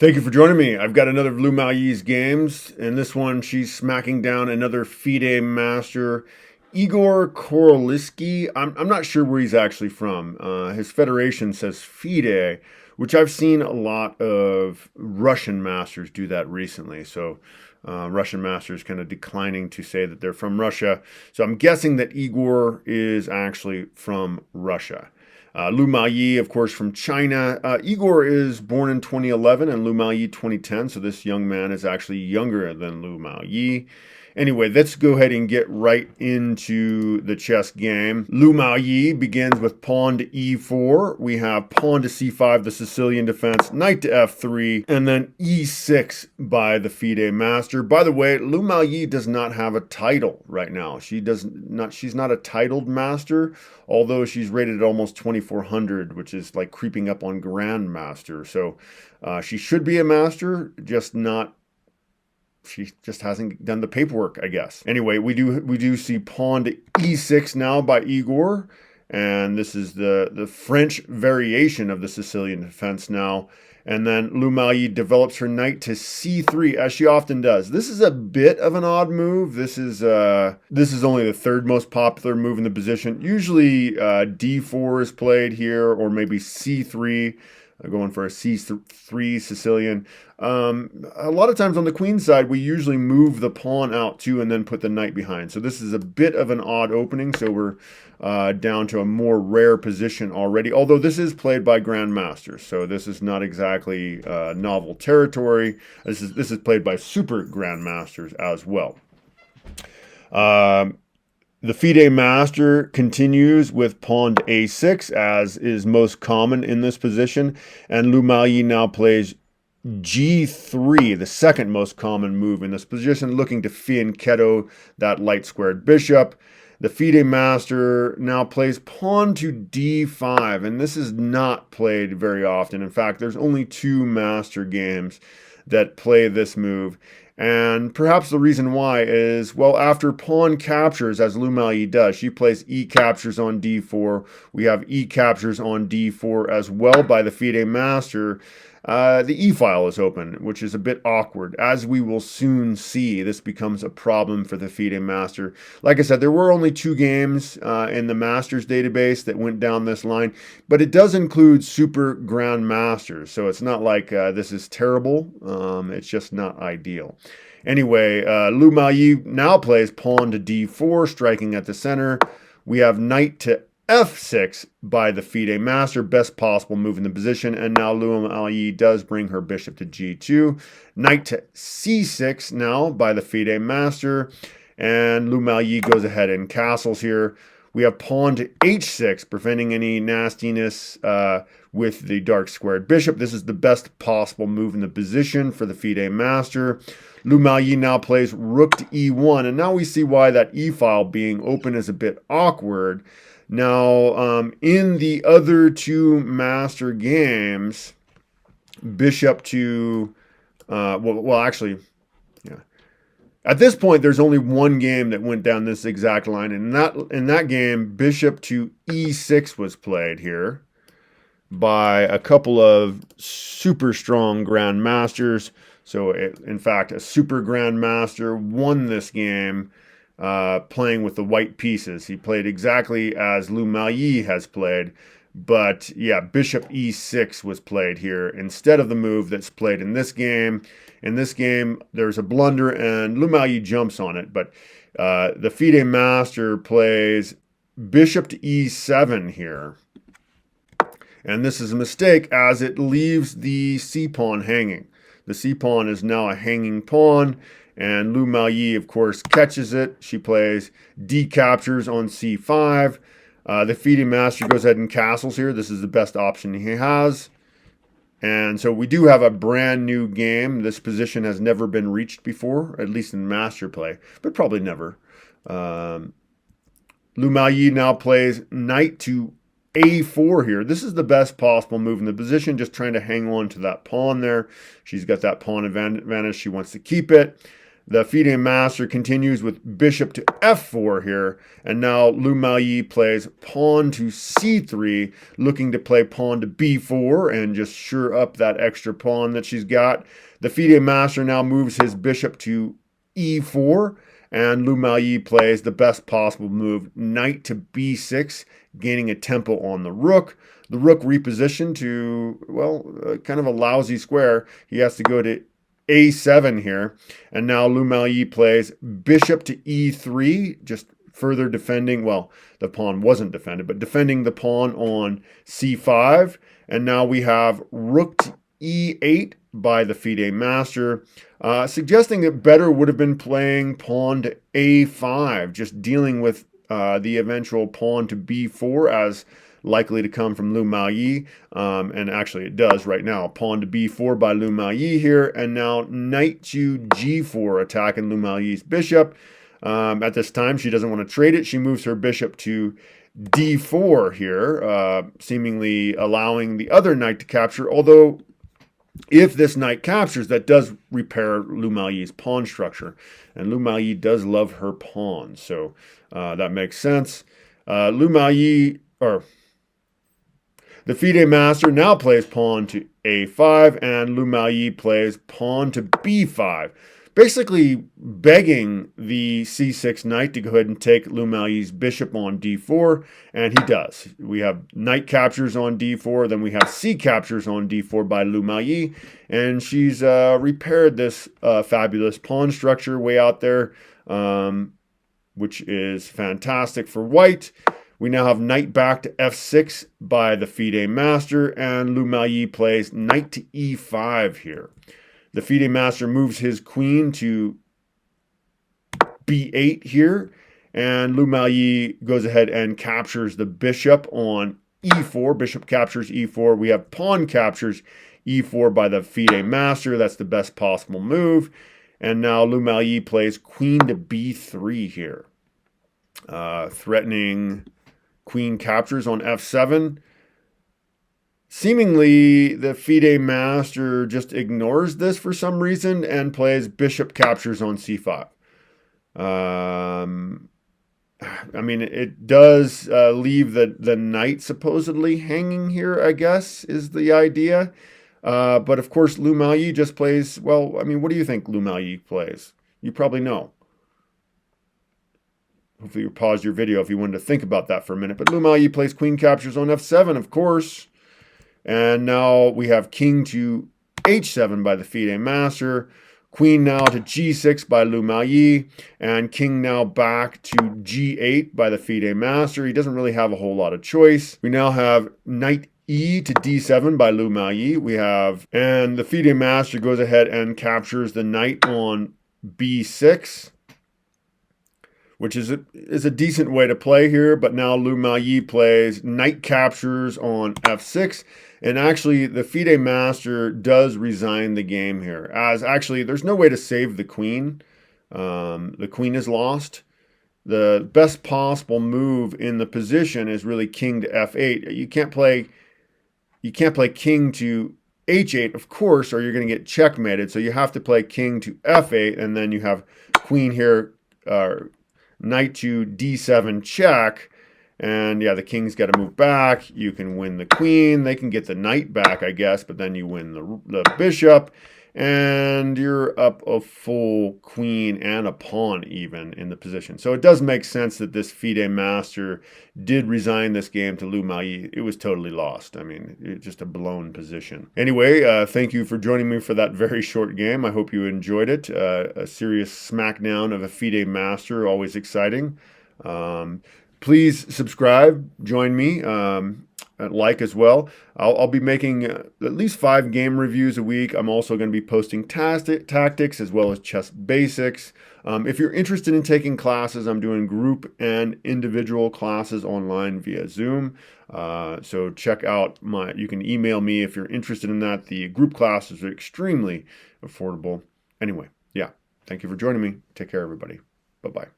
Thank you for joining me. I've got another Lu Miaoyi's games. In this one, she's smacking down another FIDE master, Egor Korelskiy. I'm not sure where he's actually from. His federation says FIDE, which I've seen a lot of Russian masters do that recently. So Russian masters kind of declining to say that they're from Russia. So I'm guessing that Egor is actually from Russia. Lu Miaoyi, of course, from China. Egor is born in 2011 and Lu Miaoyi 2010, so this young man is actually younger than Lu Miaoyi. Anyway, let's go ahead and get right into the chess game. Lu Miaoyi begins with pawn to e4. We have pawn to c5, the Sicilian defense, knight to f3, and then e6 by the FIDE master. By the way, Lu Miaoyi does not have a title right now. She's not a titled master, although she's rated at almost 2400, which is like creeping up on grandmaster. So she should be a master, she just hasn't done the paperwork, I guess. Anyway, we do see pawn to e6 now by Egor, and this is the French variation of the Sicilian defense now. And then Lu Miaoyi develops her knight to c3, as she often does. This is a bit of an odd move. This is only the third most popular move in the position. Usually d4 is played here, or maybe c3. Going for a c3 Sicilian. A lot of times on the queen side, we usually move the pawn out too and then put the knight behind. So this is a bit of an odd opening. So we're down to a more rare position already. Although this is played by grandmasters, so this is not exactly novel territory. This is played by super grandmasters as well. The FIDE master continues with pawn to a6, as is most common in this position, and Lu Miaoyi now plays g3, the second most common move in this position, looking to fianchetto that light squared bishop. The FIDE master now plays pawn to d5, and this is not played very often. In fact, there's only 2 master games that play this move. And perhaps the reason why is, well, after pawn captures, as Lu Miaoyi does, she plays e captures on d4. We have e captures on d4 as well by the FIDE master. The e-file is open, which is a bit awkward. As we will soon see, this becomes a problem for the FIDE master. Like I said, there were only 2 games in the Masters database that went down this line, but it does include super grandmasters, so it's not like this is terrible. It's just not ideal. Anyway, Lu Miaoyi now plays pawn to d4, striking at the center. We have knight to f6 by the FIDE master, best possible move in the position, and now Lu Miaoyi does bring her bishop to g2. Knight to c6 now by the FIDE master, and Lu Miaoyi goes ahead and castles here. We have pawn to h6, preventing any nastiness with the dark squared bishop. This is the best possible move in the position for the FIDE master. Lu Miaoyi now plays rook to e1, and now we see why that e-file being open is a bit awkward. Now, in the other 2 master games, bishop to, actually, yeah. At this point, there's only 1 game that went down this exact line, and in that game, bishop to e6 was played here by a couple of super strong grandmasters. So, in fact, a super grandmaster won this game. Playing with the white pieces. He played exactly as Lu Miaoyi has played, but yeah, bishop e6 was played here instead of the move that's played in this game. In this game, there's a blunder and Lu Miaoyi jumps on it, but the FIDE master plays bishop to e7 here. And this is a mistake as it leaves the c-pawn hanging. The c-pawn is now a hanging pawn, and Lu Miaoyi, of course, catches it. She plays d captures on c5. The FIDE master goes ahead and castles here. This is the best option he has. And so we do have a brand new game. This position has never been reached before, at least in master play, but probably never. Lu Miaoyi now plays knight to a4 here. This is the best possible move in the position, just trying to hang on to that pawn there. She's got that pawn advantage. She wants to keep it. The FIDE master continues with bishop to f4 here, and now Lu Miaoyi plays pawn to c3, looking to play pawn to b4 and just shore up that extra pawn that she's got. The FIDE master now moves his bishop to e4, and Lu Miaoyi plays the best possible move, knight to b6, gaining a tempo on the rook. The rook repositioned to, well, kind of a lousy square. He has to go to a7 here, and now Lu Miaoyi plays bishop to e3, just further defending, well, the pawn wasn't defended, but defending the pawn on c5, and now we have rook to e8 by the FIDE master, suggesting that better would have been playing pawn to a5, just dealing with the eventual pawn to b4 as likely to come from Lu Miaoyi, and actually it does right now. Pawn to b4 by Lu Miaoyi here, and now knight to g4 attacking Lu Miaoyi's bishop. At this time, she doesn't want to trade it. She moves her bishop to d4 here, seemingly allowing the other knight to capture, although if this knight captures, that does repair Lu Miaoyi's pawn structure, and Lu Miaoyi does love her pawn, so that makes sense. Lu Miaoyi, or the FIDE master now plays pawn to a5, and Lu Miaoyi plays pawn to b5, basically begging the c6 knight to go ahead and take Lu Miaoyi's bishop on d4, and he does. We have knight captures on d4, then we have c captures on d4 by Lu Miaoyi, and she's repaired this fabulous pawn structure way out there, which is fantastic for white. We now have knight back to f6 by the FIDE master, and Lu Miaoyi plays knight to e5 here. The FIDE master moves his queen to b8 here, and Lu Miaoyi goes ahead and captures the bishop on e4. Bishop captures e4. We have pawn captures e4 by the FIDE master. That's the best possible move. And now Lu Miaoyi plays queen to b3 here, threatening queen captures on f7. Seemingly, the FIDE master just ignores this for some reason and plays bishop captures on c5. I mean, it does leave the knight supposedly hanging here, I guess, is the idea. But of course, Lu Miaoyi just plays, well, I mean, what do you think Lu Miaoyi plays? You probably know. Hopefully you pause your video if you wanted to think about that for a minute. But Lu Miaoyi plays queen captures on f7, of course. And now we have king to h7 by the FIDE master. Queen now to g6 by Lu Miaoyi. And king now back to g8 by the FIDE master. He doesn't really have a whole lot of choice. We now have knight e to d7 by Lu Miaoyi. We have, and the FIDE master goes ahead and captures the knight on b6. Which is a decent way to play here, but now Lu Miaoyi plays knight captures on f6, and actually the FIDE master does resign the game here, as actually there's no way to save the queen. The queen is lost. The best possible move in the position is really king to f8. You can't play king to h8, of course, or you're going to get checkmated. So you have to play king to f8, and then you have queen here, knight to d7 check, and yeah, the king's got to move back. You can win the queen. They can get the knight back, I guess, but then you win the bishop, and you're up a full queen and a pawn even in the position. So it does make sense that this FIDE master did resign this game to Lu Miaoyi. It was totally lost. I mean, it's just a blown position. Anyway, thank you for joining me for that very short game. I hope you enjoyed it. A serious smackdown of a FIDE master, always exciting. Please subscribe, join me, like as well. I'll be making at least 5 game reviews a week. I'm also going to be posting tactics as well as chess basics. If you're interested in taking classes, I'm doing group and individual classes online via Zoom. So check out you can email me if you're interested in that. The group classes are extremely affordable. Anyway, yeah, thank you for joining me. Take care, everybody. Bye-bye.